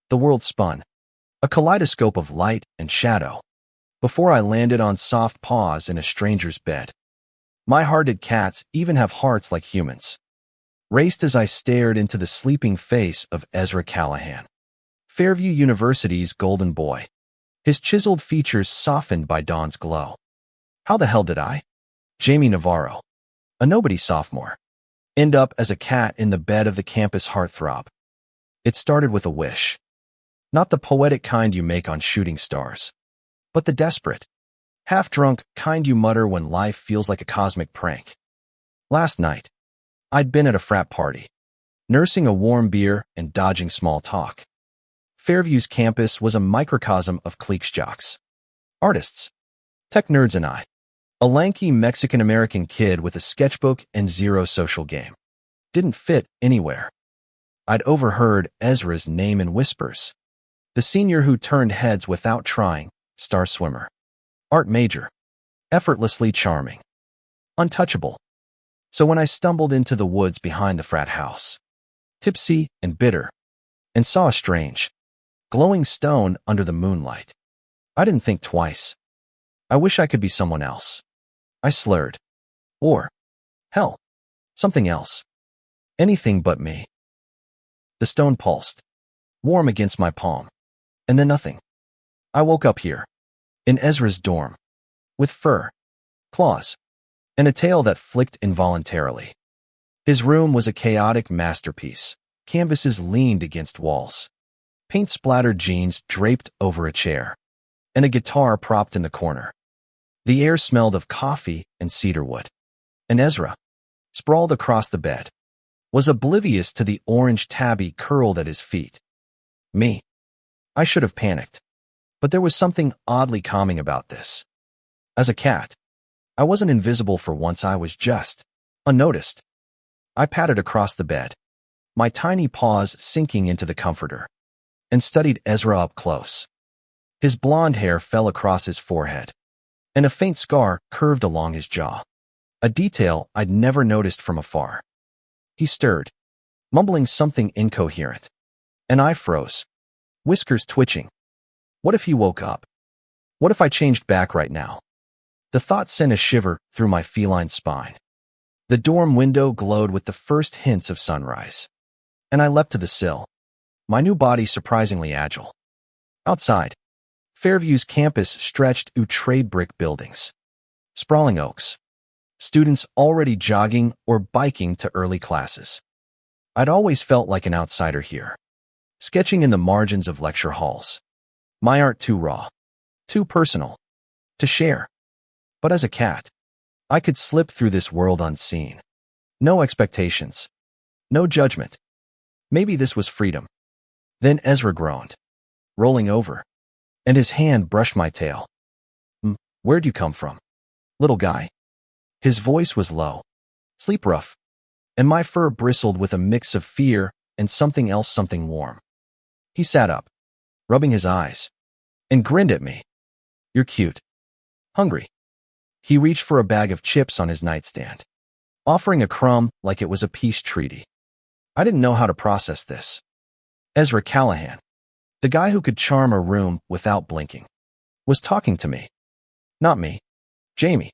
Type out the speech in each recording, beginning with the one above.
The world spun, a kaleidoscope of light and shadow, before I landed on soft paws in a stranger's bed. My-hearted cats even have hearts like humans. Raced as I stared into the sleeping face of Ezra Callahan, Fairview University's golden boy, his chiseled features softened by dawn's glow. How the hell did I, Jamie Navarro, a nobody sophomore, end up as a cat in the bed of the campus heartthrob? It started with a wish. Not the poetic kind you make on shooting stars, but the desperate, half-drunk kind you mutter when life feels like a cosmic prank. Last night, I'd been at a frat party, nursing a warm beer and dodging small talk. Fairview's campus was a microcosm of cliques jocks, artists, tech nerds, and I, a lanky Mexican-American kid with a sketchbook and zero social game, didn't fit anywhere. I'd overheard Ezra's name in whispers, the senior who turned heads without trying, star swimmer, art major, effortlessly charming, untouchable. So when I stumbled into the woods behind the frat house, tipsy and bitter, and saw a strange, glowing stone under the moonlight, I didn't think twice. I wish I could be someone else, I slurred. Or, hell, something else. Anything but me. The stone pulsed, warm against my palm, and then nothing. I woke up here, in Ezra's dorm, with fur, claws, and a tail that flicked involuntarily. His room was a chaotic masterpiece. Canvases leaned against walls, paint-splattered jeans draped over a chair, and a guitar propped in the corner. The air smelled of coffee and cedarwood, and Ezra, sprawled across the bed, was oblivious to the orange tabby curled at his feet. Me. I should have panicked, but there was something oddly calming about this. As a cat, I wasn't invisible for once. I was just unnoticed. I patted across the bed, my tiny paws sinking into the comforter, and studied Ezra up close. His blonde hair fell across his forehead, and a faint scar curved along his jaw, a detail I'd never noticed from afar. He stirred, mumbling something incoherent, and I froze, whiskers twitching. What if he woke up? What if I changed back right now? The thought sent a shiver through my feline spine. The dorm window glowed with the first hints of sunrise, and I leapt to the sill, my new body surprisingly agile. Outside, Fairview's campus stretched outre brick buildings, sprawling oaks, students already jogging or biking to early classes. I'd always felt like an outsider here, sketching in the margins of lecture halls. My art too raw, too personal, to share. But as a cat, I could slip through this world unseen. No expectations, no judgment. Maybe this was freedom. Then Ezra groaned, rolling over, and his hand brushed my tail. Where'd you come from, little guy? His voice was low, sleep rough, and my fur bristled with a mix of fear and something else, something warm. He sat up, rubbing his eyes, and grinned at me. You're cute. Hungry. He reached for a bag of chips on his nightstand, offering a crumb like it was a peace treaty. I didn't know how to process this. Ezra Callahan, the guy who could charm a room without blinking, was talking to me. Not me. Jamie,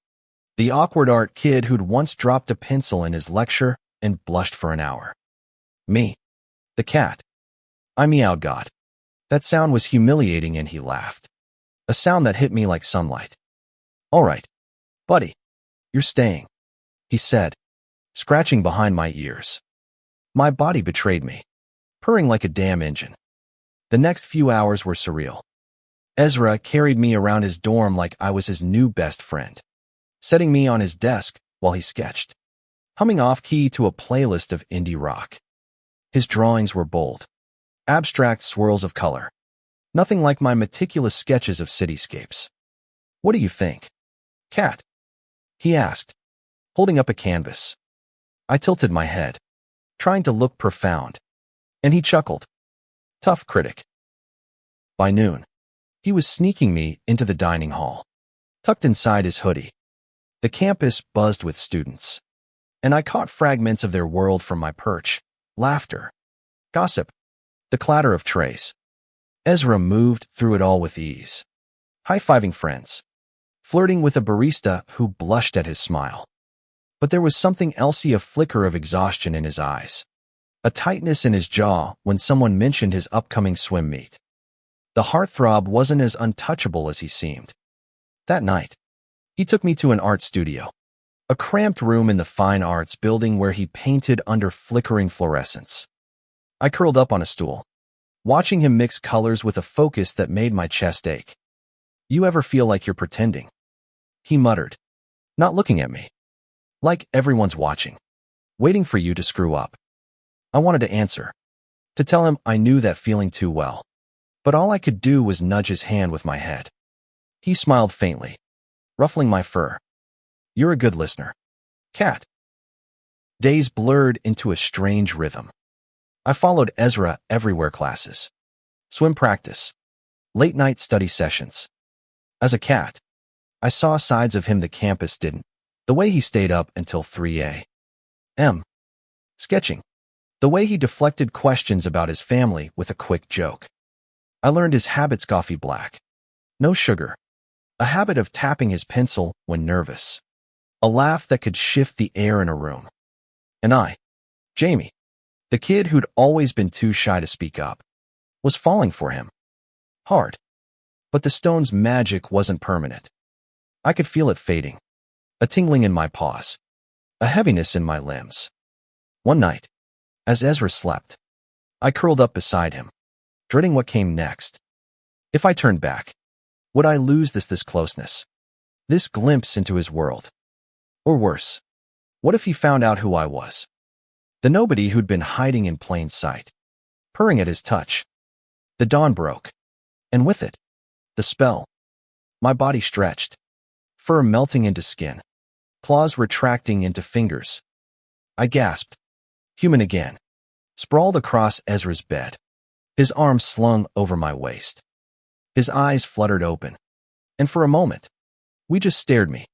the awkward art kid who'd once dropped a pencil in his lecture and blushed for an hour. Me. The cat. I meowed. God. That sound was humiliating, and he laughed. A sound that hit me like sunlight. All right, buddy, you're staying, he said, scratching behind my ears. My body betrayed me, purring like a damn engine. The next few hours were surreal. Ezra carried me around his dorm like I was his new best friend, setting me on his desk while he sketched, humming off-key to a playlist of indie rock. His drawings were bold, abstract swirls of color, nothing like my meticulous sketches of cityscapes. What do you think, cat? He asked, holding up a canvas. I tilted my head, trying to look profound, and he chuckled. Tough critic. By noon, he was sneaking me into the dining hall, tucked inside his hoodie. The campus buzzed with students, and I caught fragments of their world from my perch. Laughter, gossip, the clatter of trays. Ezra moved through it all with ease, high-fiving friends, flirting with a barista who blushed at his smile. But there was something else, a flicker of exhaustion in his eyes, a tightness in his jaw when someone mentioned his upcoming swim meet. The heartthrob wasn't as untouchable as he seemed. That night, he took me to an art studio, a cramped room in the fine arts building where he painted under flickering fluorescence. I curled up on a stool, watching him mix colors with a focus that made my chest ache. "You ever feel like you're pretending?" he muttered, not looking at me. "Like everyone's watching, waiting for you to screw up." I wanted to answer, to tell him I knew that feeling too well, but all I could do was nudge his hand with my head. He smiled faintly, ruffling my fur. "You're a good listener, Cat." Days blurred into a strange rhythm. I followed Ezra everywhere: classes, swim practice, late-night study sessions. As a cat, I saw sides of him the campus didn't. The way he stayed up until 3 a.m. sketching. The way he deflected questions about his family with a quick joke. I learned his habits: coffee black, no sugar, a habit of tapping his pencil when nervous, a laugh that could shift the air in a room. And I, Jamie, the kid who'd always been too shy to speak up, was falling for him. Hard. But the stone's magic wasn't permanent. I could feel it fading, a tingling in my paws, a heaviness in my limbs. One night, as Ezra slept, I curled up beside him, dreading what came next. If I turned back, would I lose this closeness, this glimpse into his world? Or worse, what if he found out who I was? The nobody who'd been hiding in plain sight, purring at his touch. The dawn broke, and with it, the spell. My body stretched, fur melting into skin, claws retracting into fingers. I gasped, human again, sprawled across Ezra's bed, his arms slung over my waist. His eyes fluttered open, and for a moment, we just stared, me,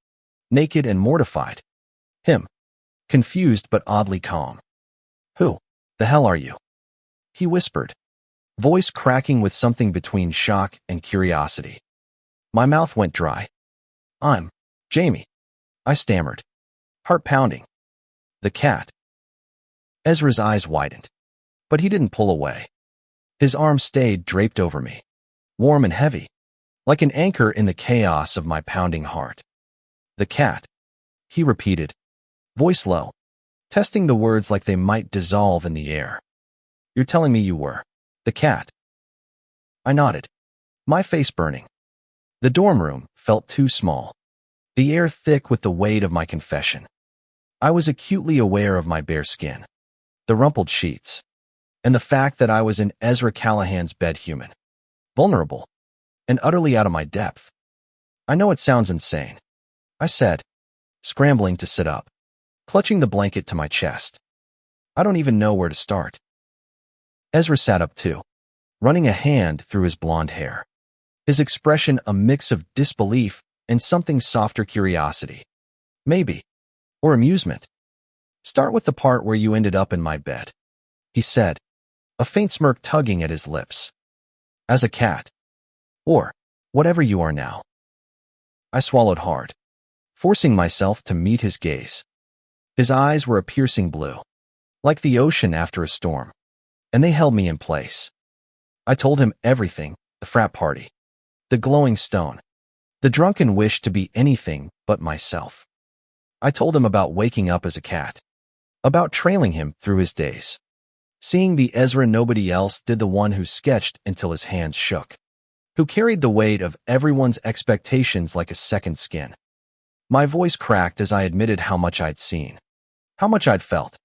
naked and mortified. Him, confused but oddly calm. "Who the hell are you?" he whispered, voice cracking with something between shock and curiosity. My mouth went dry. "I'm Jamie," I stammered, heart pounding. "The cat." Ezra's eyes widened, but he didn't pull away. His arms stayed draped over me, warm and heavy, like an anchor in the chaos of my pounding heart. "The cat," he repeated, voice low, testing the words like they might dissolve in the air. "You're telling me you were the cat?" I nodded, my face burning. The dorm room felt too small, the air thick with the weight of my confession. I was acutely aware of my bare skin, the rumpled sheets, and the fact that I was in Ezra Callahan's bed, human, vulnerable, and utterly out of my depth. "I know it sounds insane," I said, scrambling to sit up, clutching the blanket to my chest. "I don't even know where to start." Ezra sat up too, running a hand through his blonde hair, his expression a mix of disbelief and something softer: curiosity, maybe, or amusement. "Start with the part where you ended up in my bed," he said, a faint smirk tugging at his lips. "As a cat, or whatever you are now." I swallowed hard, forcing myself to meet his gaze. His eyes were a piercing blue, like the ocean after a storm, and they held me in place. I told him everything: the frat party, the glowing stone, the drunken wish to be anything but myself. I told him about waking up as a cat, about trailing him through his days, seeing the Ezra nobody else did, the one who sketched until his hands shook, who carried the weight of everyone's expectations like a second skin. My voice cracked as I admitted how much I'd seen, how much I'd felt.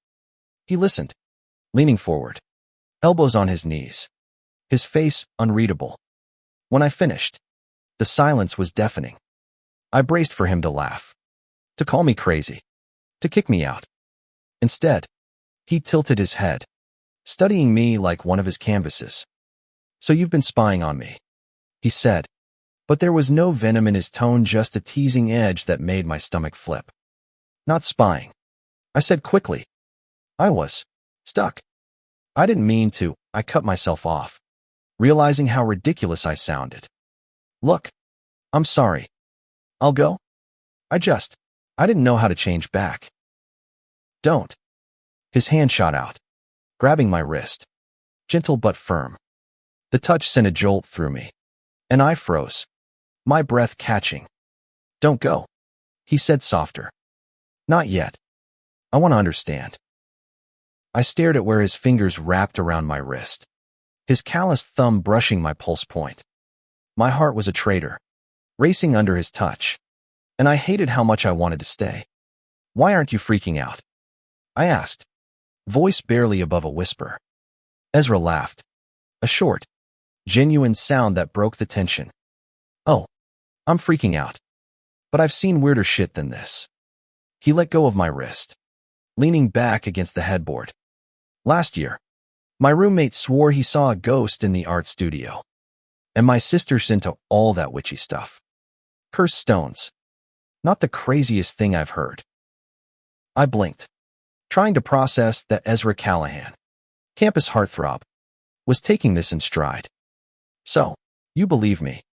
He listened, leaning forward, elbows on his knees, his face unreadable. When I finished, the silence was deafening. I braced for him to laugh, to call me crazy, to kick me out. Instead, he tilted his head, studying me like one of his canvases. "So you've been spying on me," he said, but there was no venom in his tone, just a teasing edge that made my stomach flip. "Not spying," I said quickly. I was stuck. I didn't mean to. I cut myself off, realizing how ridiculous I sounded. Look, I'm sorry. I'll go. I didn't know how to change back. Don't. His hand shot out, grabbing my wrist. Gentle but firm. The touch sent a jolt through me, and I froze, my breath catching. Don't go, he said softer. Not yet. I want to understand. I stared at where his fingers wrapped around my wrist, his calloused thumb brushing my pulse point. My heart was a traitor, racing under his touch, and I hated how much I wanted to stay. Why aren't you freaking out? I asked, voice barely above a whisper. Ezra laughed, a short, genuine sound that broke the tension. Oh, I'm freaking out. But I've seen weirder shit than this. He let go of my wrist, leaning back against the headboard. Last year, my roommate swore he saw a ghost in the art studio, and my sister's into all that witchy stuff. Cursed stones. Not the craziest thing I've heard. I blinked, trying to process that Ezra Callahan, campus heartthrob, was taking this in stride. So, you believe me?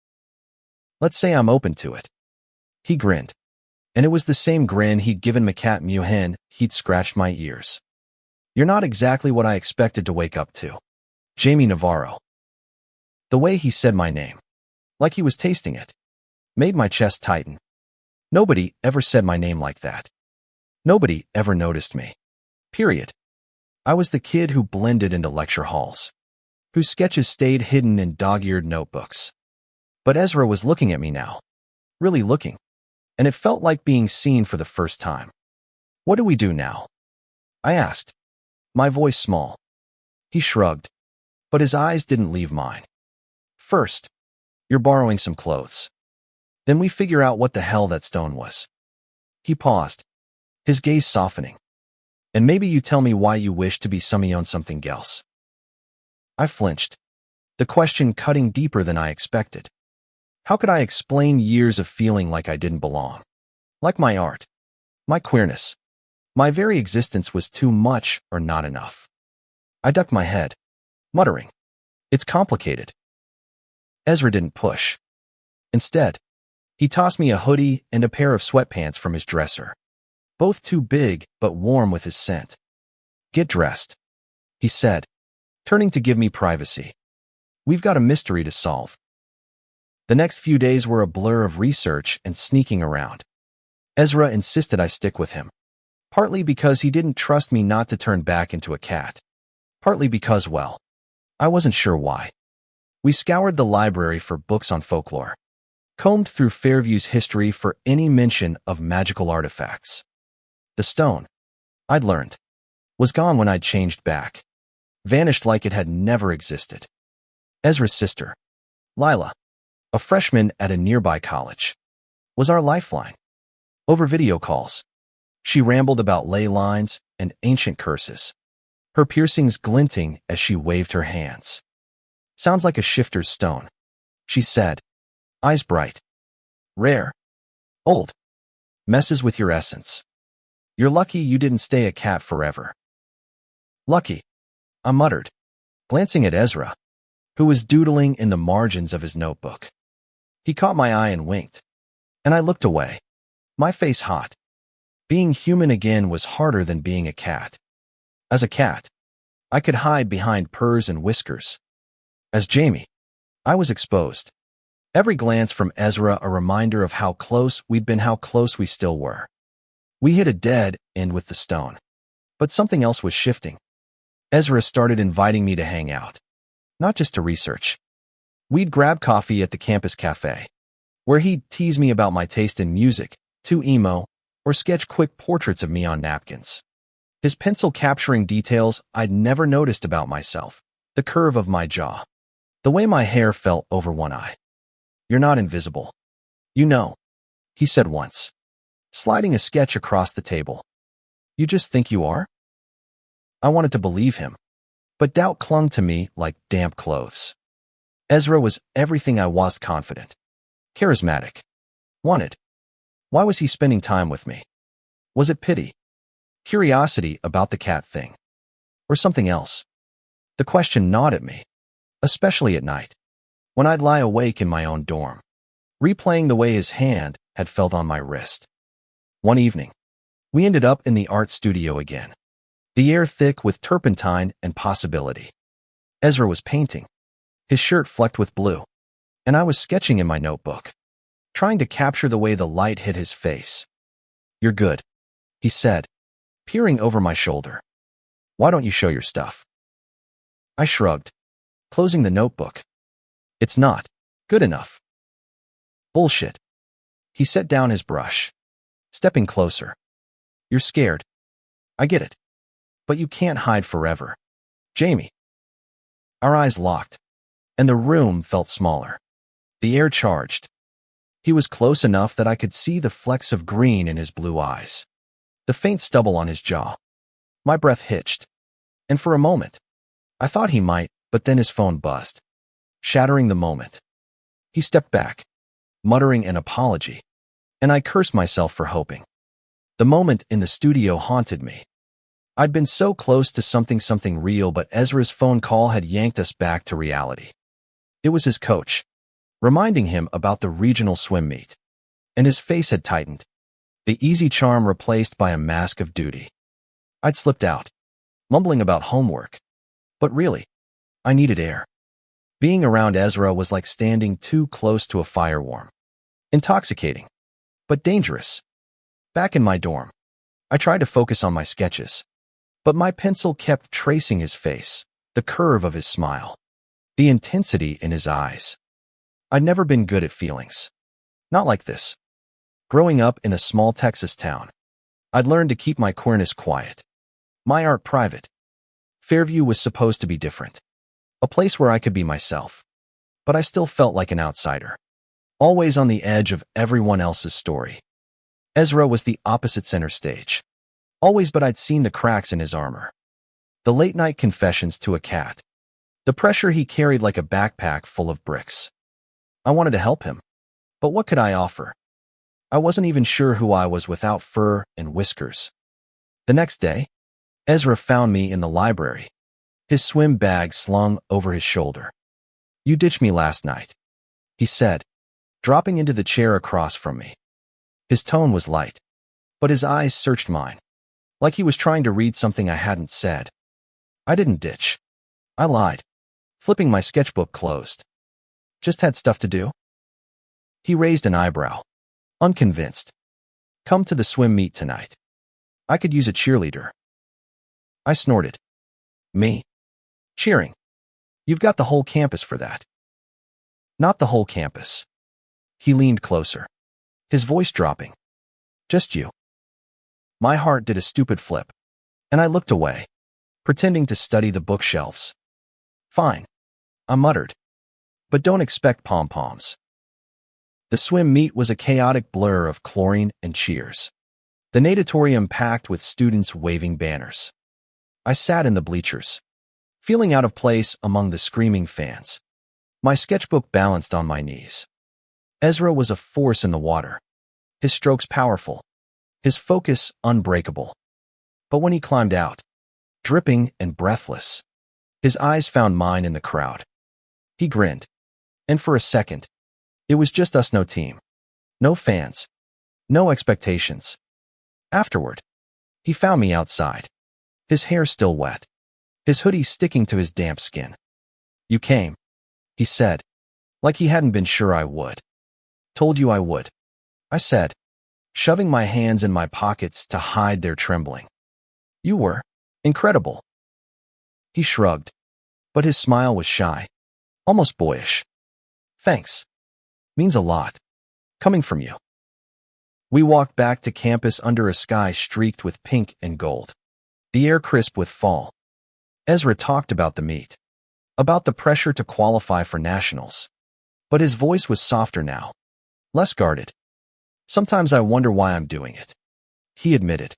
Let's say I'm open to it. He grinned, and it was the same grin he'd given Macat Muhen. He'd scratched my ears. You're not exactly what I expected to wake up to. Jamie Navarro. The way he said my name, like he was tasting it, made my chest tighten. Nobody ever said my name like that. Nobody ever noticed me. Period. I was the kid who blended into lecture halls, whose sketches stayed hidden in dog-eared notebooks. But Ezra was looking at me now, really looking, and it felt like being seen for the first time. What do we do now? I asked, my voice small. He shrugged, but his eyes didn't leave mine. First, you're borrowing some clothes. Then we figure out what the hell that stone was. He paused, his gaze softening. And maybe you tell me why you wish to be something else. I flinched, the question cutting deeper than I expected. How could I explain years of feeling like I didn't belong? Like my art, my queerness, my very existence was too much or not enough. I ducked my head, muttering, it's complicated. Ezra didn't push. Instead, he tossed me a hoodie and a pair of sweatpants from his dresser, both too big but warm with his scent. Get dressed, he said, turning to give me privacy. We've got a mystery to solve. The next few days were a blur of research and sneaking around. Ezra insisted I stick with him, partly because he didn't trust me not to turn back into a cat, partly because, well, I wasn't sure why. We scoured the library for books on folklore, combed through Fairview's history for any mention of magical artifacts. The stone, I'd learned, was gone when I'd changed back, vanished like it had never existed. Ezra's sister, Lila, a freshman at a nearby college, was our lifeline. Over video calls, she rambled about ley lines and ancient curses, her piercings glinting as she waved her hands. Sounds like a shifter's stone, she said, eyes bright. Rare. Old. Messes with your essence. You're lucky you didn't stay a cat forever. Lucky, I muttered, glancing at Ezra, who was doodling in the margins of his notebook. He caught my eye and winked, and I looked away, my face hot. Being human again was harder than being a cat. As a cat, I could hide behind purrs and whiskers. As Jamie, I was exposed. Every glance from Ezra a reminder of how close we'd been, how close we still were. We hit a dead end with the stone, but something else was shifting. Ezra started inviting me to hang out, not just to research. We'd grab coffee at the campus cafe, where he'd tease me about my taste in music, too emo, or sketch quick portraits of me on napkins. His pencil capturing details I'd never noticed about myself, the curve of my jaw, the way my hair fell over one eye. You're not invisible. You know, he said once, sliding a sketch across the table. You just think you are? I wanted to believe him, but doubt clung to me like damp clothes. Ezra was everything I was: confident, charismatic, wanted. Why was he spending time with me? Was it pity? Curiosity about the cat thing? Or something else? The question gnawed at me, especially at night, when I'd lie awake in my own dorm, replaying the way his hand had felt on my wrist. One evening, we ended up in the art studio again, the air thick with turpentine and possibility. Ezra was painting, his shirt flecked with blue, and I was sketching in my notebook, trying to capture the way the light hit his face. "You're good," he said, peering over my shoulder. "Why don't you show your stuff?" I shrugged, closing the notebook. "It's not good enough." "Bullshit." He set down his brush, stepping closer. "You're scared. I get it. But you can't hide forever, Jamie." Our eyes locked, and the room felt smaller. The air charged. He was close enough that I could see the flecks of green in his blue eyes, the faint stubble on his jaw. My breath hitched, and for a moment, I thought he might, but then his phone buzzed, shattering the moment. He stepped back, muttering an apology, and I cursed myself for hoping. The moment in the studio haunted me. I'd been so close to something real, but Ezra's phone call had yanked us back to reality. It was his coach, reminding him about the regional swim meet, and his face had tightened, the easy charm replaced by a mask of duty. I'd slipped out, mumbling about homework, but really, I needed air. Being around Ezra was like standing too close to a fire warm. Intoxicating, but dangerous. Back in my dorm, I tried to focus on my sketches, but my pencil kept tracing his face, the curve of his smile, the intensity in his eyes. I'd never been good at feelings. Not like this. Growing up in a small Texas town, I'd learned to keep my queerness quiet, my art private. Fairview was supposed to be different, a place where I could be myself, but I still felt like an outsider, always on the edge of everyone else's story. Ezra was the opposite center stage. Always, but I'd seen the cracks in his armor. The late-night confessions to a cat. The pressure he carried like a backpack full of bricks. I wanted to help him, but what could I offer? I wasn't even sure who I was without fur and whiskers. The next day, Ezra found me in the library, his swim bag slung over his shoulder. "You ditched me last night," he said, dropping into the chair across from me. His tone was light, but his eyes searched mine, like he was trying to read something I hadn't said. "I didn't ditch," I lied, flipping my sketchbook closed. "Just had stuff to do." He raised an eyebrow, unconvinced. "Come to the swim meet tonight. I could use a cheerleader." I snorted. "Me? Cheering? You've got the whole campus for that." "Not the whole campus." He leaned closer, his voice dropping. "Just you." My heart did a stupid flip, and I looked away, pretending to study the bookshelves. "Fine," I muttered, "but don't expect pom-poms." The swim meet was a chaotic blur of chlorine and cheers. The natatorium packed with students waving banners. I sat in the bleachers, feeling out of place among the screaming fans. My sketchbook balanced on my knees. Ezra was a force in the water, his strokes powerful, his focus unbreakable. But when he climbed out, dripping and breathless, his eyes found mine in the crowd. He grinned, and for a second, it was just us, no team, no fans, no expectations. Afterward, he found me outside, his hair still wet, his hoodie sticking to his damp skin. "You came," he said, like he hadn't been sure I would. "Told you I would," I said, shoving my hands in my pockets to hide their trembling. "You were incredible." He shrugged, but his smile was shy, almost boyish. "Thanks. Means a lot. Coming from you." We walked back to campus under a sky streaked with pink and gold, the air crisp with fall. Ezra talked about the meet, about the pressure to qualify for nationals, but his voice was softer now, less guarded. "Sometimes I wonder why I'm doing it," he admitted.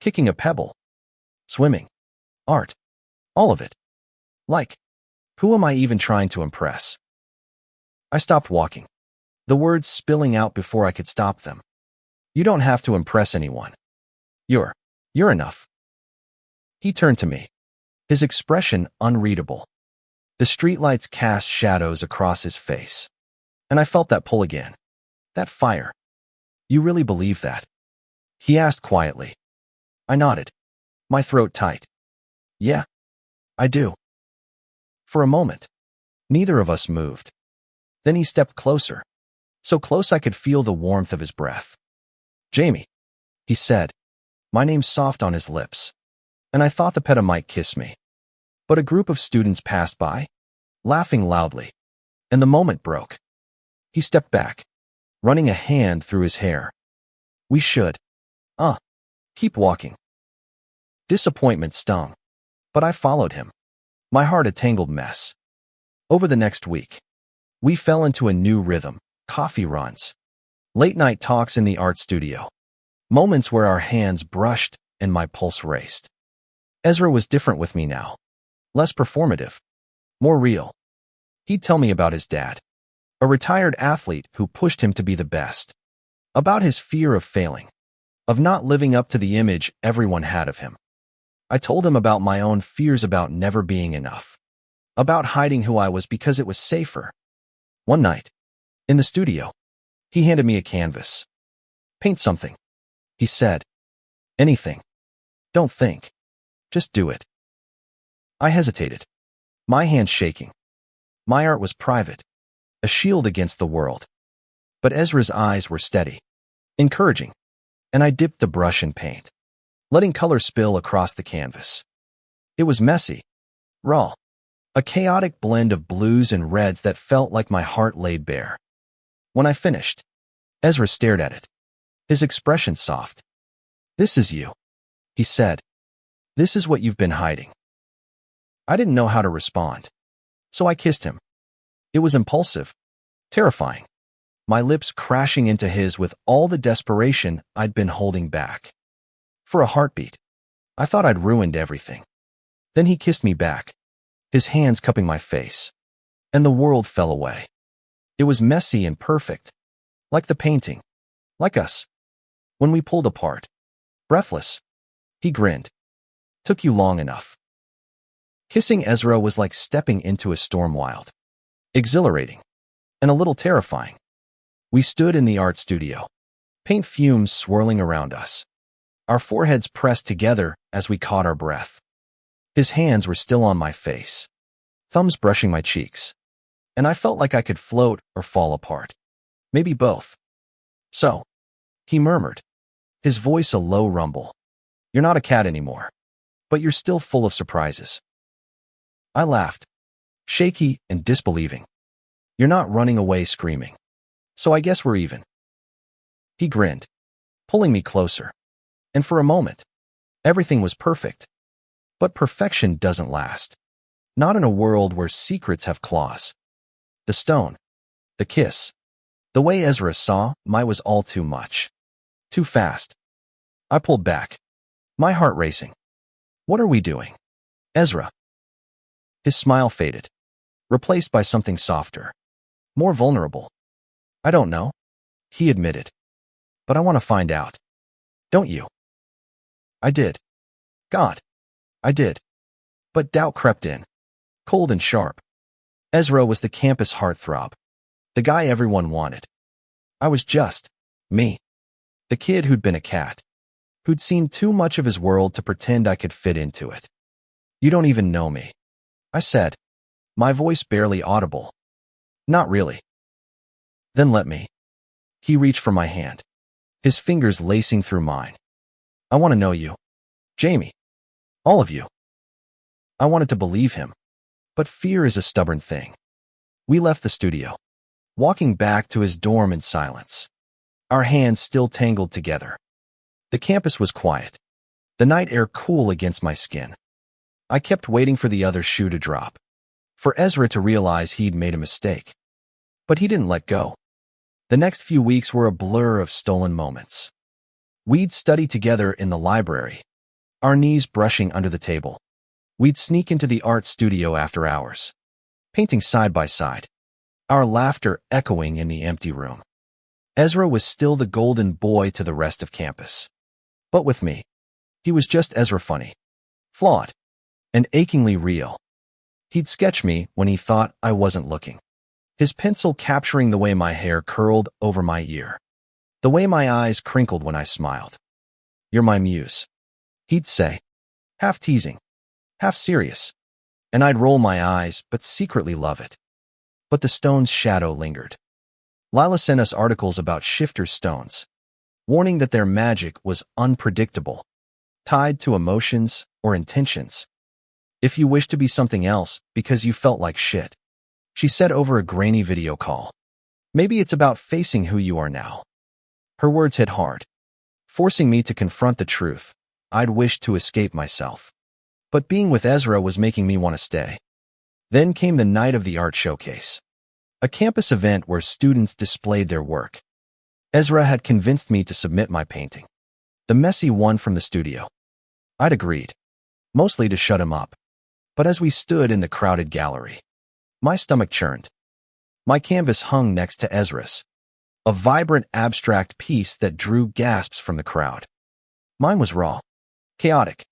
"Kicking a pebble, swimming, art, all of it. Like, who am I even trying to impress?" I stopped walking, the words spilling out before I could stop them. "You don't have to impress anyone. You're enough." He turned to me, his expression unreadable. The streetlights cast shadows across his face, and I felt that pull again. That fire. You really believe that? He asked quietly. I nodded, my throat tight. Yeah, I do. For a moment, neither of us moved. Then he stepped closer, so close I could feel the warmth of his breath. Jamie, he said, my name soft on his lips, and I thought the peta might kiss me. But a group of students passed by, laughing loudly, and the moment broke. He stepped back, running a hand through his hair. We should. Keep walking. Disappointment stung, but I followed him, my heart a tangled mess. Over the next week, we fell into a new rhythm, coffee runs, late-night talks in the art studio, moments where our hands brushed and my pulse raced. Ezra was different with me now, less performative, more real. He'd tell me about his dad, a retired athlete who pushed him to be the best, about his fear of failing, of not living up to the image everyone had of him. I told him about my own fears about never being enough, about hiding who I was because it was safer. One night, in the studio, he handed me a canvas. Paint something, he said. Anything. Don't think. Just do it. I hesitated, my hands shaking. My art was private, a shield against the world. But Ezra's eyes were steady, encouraging, and I dipped the brush in paint, letting color spill across the canvas. It was messy, raw, a chaotic blend of blues and reds that felt like my heart laid bare. When I finished, Ezra stared at it, his expression soft. This is you, he said. This is what you've been hiding. I didn't know how to respond, so I kissed him. It was impulsive, terrifying, my lips crashing into his with all the desperation I'd been holding back. For a heartbeat, I thought I'd ruined everything. Then he kissed me back, his hands cupping my face, and the world fell away. It was messy and perfect, like the painting, like us. When we pulled apart, breathless, he grinned. Took you long enough. Kissing Ezra was like stepping into a storm wild, exhilarating, and a little terrifying. We stood in the art studio, paint fumes swirling around us, our foreheads pressed together as we caught our breath. His hands were still on my face, thumbs brushing my cheeks, and I felt like I could float or fall apart. Maybe both. So, he murmured, his voice a low rumble. You're not a cat anymore, but you're still full of surprises. I laughed, shaky and disbelieving. You're not running away screaming, so I guess we're even. He grinned, pulling me closer, and for a moment, everything was perfect. But perfection doesn't last. Not in a world where secrets have claws. The stone, the kiss, the way Ezra saw my was all too much. Too fast. I pulled back, my heart racing. What are we doing? Ezra. His smile faded, replaced by something softer, more vulnerable. I don't know, he admitted. But I want to find out. Don't you? I did. God, I did. But doubt crept in, cold and sharp. Ezra was the campus heartthrob, the guy everyone wanted. I was just me, the kid who'd been a cat, who'd seen too much of his world to pretend I could fit into it. You don't even know me, I said, my voice barely audible. Not really. Then let me. He reached for my hand, his fingers lacing through mine. I want to know you. Jamie. All of you. I wanted to believe him, but fear is a stubborn thing. We left the studio, walking back to his dorm in silence, our hands still tangled together. The campus was quiet, the night air cool against my skin. I kept waiting for the other shoe to drop, for Ezra to realize he'd made a mistake. But he didn't let go. The next few weeks were a blur of stolen moments. We'd study together in the library, our knees brushing under the table. We'd sneak into the art studio after hours, painting side by side, our laughter echoing in the empty room. Ezra was still the golden boy to the rest of campus. But with me, he was just Ezra funny, flawed, and achingly real. He'd sketch me when he thought I wasn't looking. His pencil capturing the way my hair curled over my ear, the way my eyes crinkled when I smiled. "You're my muse," he'd say, half teasing, half serious, and I'd roll my eyes but secretly love it. But the stone's shadow lingered. Lila sent us articles about shifter stones, warning that their magic was unpredictable, tied to emotions or intentions. "If you wish to be something else because you felt like shit," she said over a grainy video call, "maybe it's about facing who you are now." Her words hit hard, forcing me to confront the truth. I'd wished to escape myself, but being with Ezra was making me want to stay. Then came the night of the art showcase, a campus event where students displayed their work. Ezra had convinced me to submit my painting, the messy one from the studio. I'd agreed, mostly to shut him up. But as we stood in the crowded gallery, my stomach churned. My canvas hung next to Ezra's, a vibrant abstract piece that drew gasps from the crowd. Mine was raw, chaotic,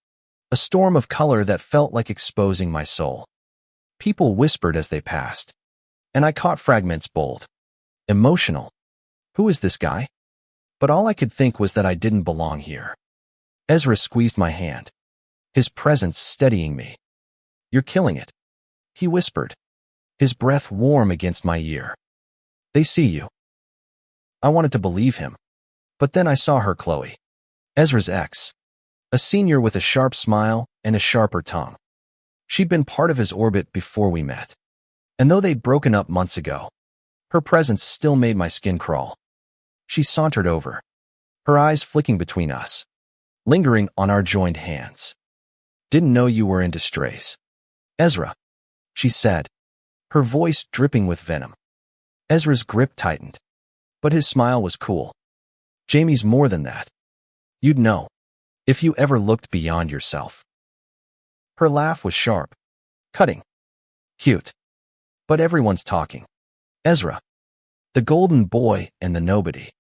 a storm of color that felt like exposing my soul. People whispered as they passed, and I caught fragments bold, emotional. Who is this guy? But all I could think was that I didn't belong here. Ezra squeezed my hand, his presence steadying me. "You're killing it," he whispered, his breath warm against my ear. "They see you." I wanted to believe him, but then I saw her, Chloe, Ezra's ex, a senior with a sharp smile and a sharper tongue. She'd been part of his orbit before we met, and though they'd broken up months ago, her presence still made my skin crawl. She sauntered over, her eyes flicking between us, lingering on our joined hands. "Didn't know you were into strays, Ezra," she said, her voice dripping with venom. Ezra's grip tightened, but his smile was cool. "Jamie's more than that. You'd know, if you ever looked beyond yourself." Her laugh was sharp, cutting, cute. "But everyone's talking. Ezra, the golden boy and the nobody.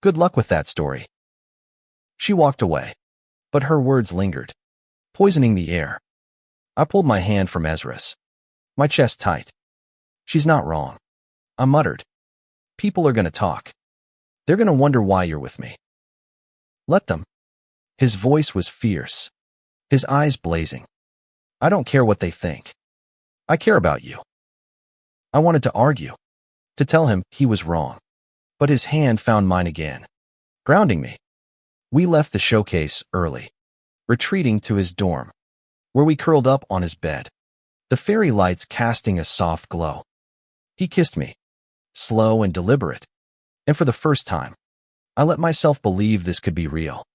Good luck with that story." She walked away, but her words lingered, poisoning the air. I pulled my hand from Ezra's, my chest tight. "She's not wrong," I muttered. "People are gonna talk. They're gonna wonder why you're with me." "Let them." His voice was fierce, his eyes blazing. "I don't care what they think. I care about you." I wanted to argue, to tell him he was wrong, but his hand found mine again, grounding me. We left the showcase early, retreating to his dorm, where we curled up on his bed, the fairy lights casting a soft glow. He kissed me, slow and deliberate, and for the first time, I let myself believe this could be real.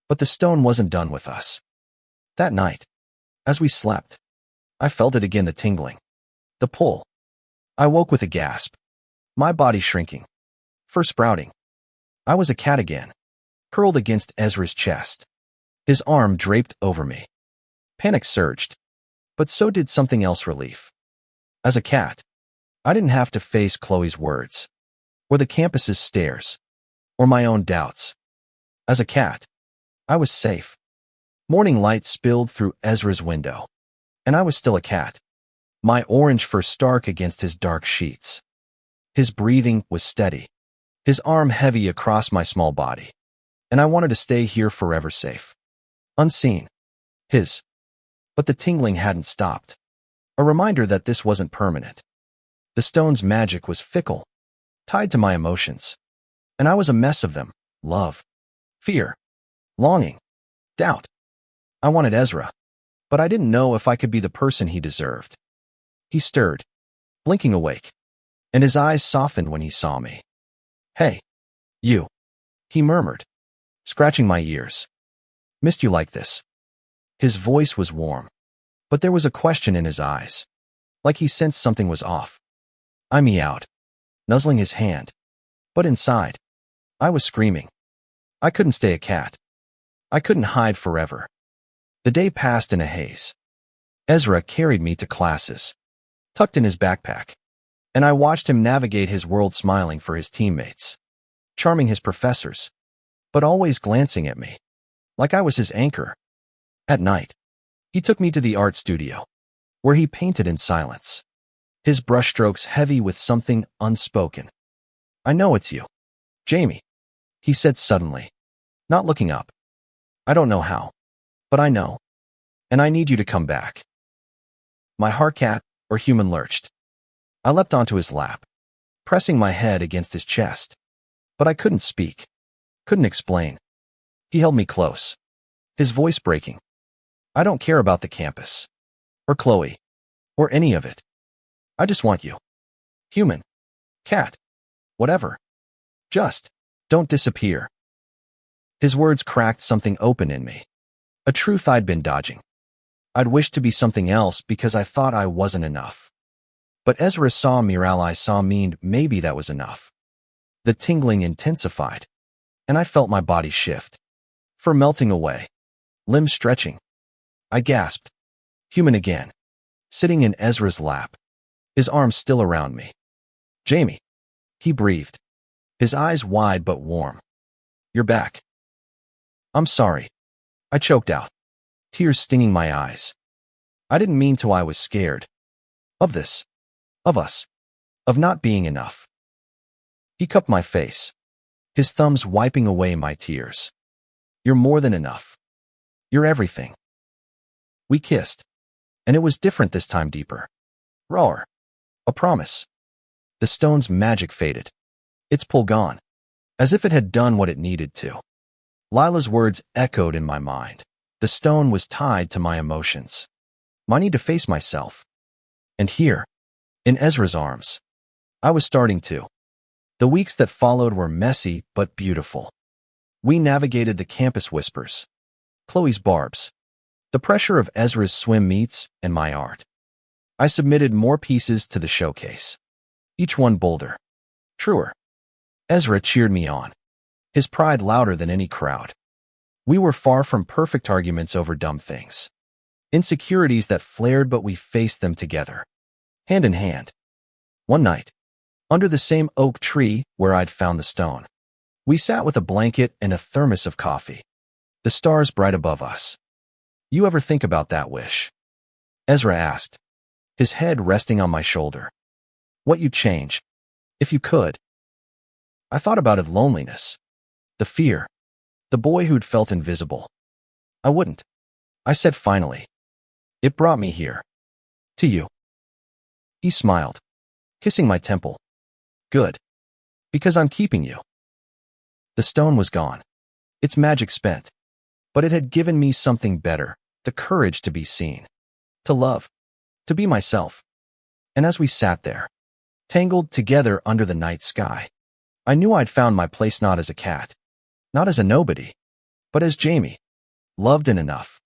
But the stone wasn't done with us. That night, as we slept, I felt it again, the tingling, the pull. I woke with a gasp, my body shrinking, fur sprouting. I was a cat again, curled against Ezra's chest, his arm draped over me. Panic surged, but so did something else, relief. As a cat, I didn't have to face Chloe's words, or the campus's stares, or my own doubts. As a cat, I was safe. Morning light spilled through Ezra's window, and I was still a cat, my orange fur stark against his dark sheets. His breathing was steady, his arm heavy across my small body, and I wanted to stay here forever, safe, unseen, his. But the tingling hadn't stopped, a reminder that this wasn't permanent. The stone's magic was fickle, tied to my emotions, and I was a mess of them: love, fear, longing, doubt. I wanted Ezra, but I didn't know if I could be the person he deserved. He stirred, blinking awake, and his eyes softened when he saw me. "Hey, you," he murmured, scratching my ears. "Missed you like this." His voice was warm, but there was a question in his eyes, like he sensed something was off. I meowed, nuzzling his hand, but inside, I was screaming. I couldn't stay a cat. I couldn't hide forever. The day passed in a haze. Ezra carried me to classes, tucked in his backpack, and I watched him navigate his world, smiling for his teammates, charming his professors, but always glancing at me, like I was his anchor. At night, he took me to the art studio, where he painted in silence, his brushstrokes heavy with something unspoken. "I know it's you, Jamie," he said suddenly, not looking up. "I don't know how, but I know, and I need you to come back." My heart cat, or human, lurched. I leapt onto his lap, pressing my head against his chest. But I couldn't speak, couldn't explain. He held me close, his voice breaking. "I don't care about the campus, or Chloe, or any of it. I just want you. Human, cat, whatever. Just don't disappear." His words cracked something open in me, a truth I'd been dodging. I'd wished to be something else because I thought I wasn't enough. But Ezra saw me, I saw me, maybe that was enough. The tingling intensified, and I felt my body shift, fur melting away, limbs stretching. I gasped, human again, sitting in Ezra's lap, his arms still around me. "Jamie," he breathed, his eyes wide but warm. "You're back." "I'm sorry," I choked out, tears stinging my eyes. I didn't mean to. I was scared. Of this. Of us. Of not being enough. He cupped my face, his thumbs wiping away my tears. "You're more than enough. You're everything." We kissed, and it was different this time, deeper. Rawer. A promise. The stone's magic faded, its pull gone, as if it had done what it needed to. Lila's words echoed in my mind. The stone was tied to my emotions, my need to face myself. And here, in Ezra's arms, I was starting to. The weeks that followed were messy but beautiful. We navigated the campus whispers, Chloe's barbs, the pressure of Ezra's swim meets, and my art. I submitted more pieces to the showcase, each one bolder, truer. Ezra cheered me on, his pride louder than any crowd. We were far from perfect arguments over dumb things, insecurities that flared, but we faced them together, hand in hand. One night, under the same oak tree where I'd found the stone, we sat with a blanket and a thermos of coffee, the stars bright above us. "You ever think about that wish?" Ezra asked, his head resting on my shoulder. "What you'd change, if you could?" I thought about it, loneliness, the fear, the boy who'd felt invisible. "I wouldn't," I said finally. "It brought me here. To you." He smiled, kissing my temple. "Good. Because I'm keeping you." The stone was gone, its magic spent, but it had given me something better, the courage to be seen, to love, to be myself. And as we sat there, tangled together under the night sky, I knew I'd found my place, not as a cat, not as a nobody, but as Jamie, loved and enough.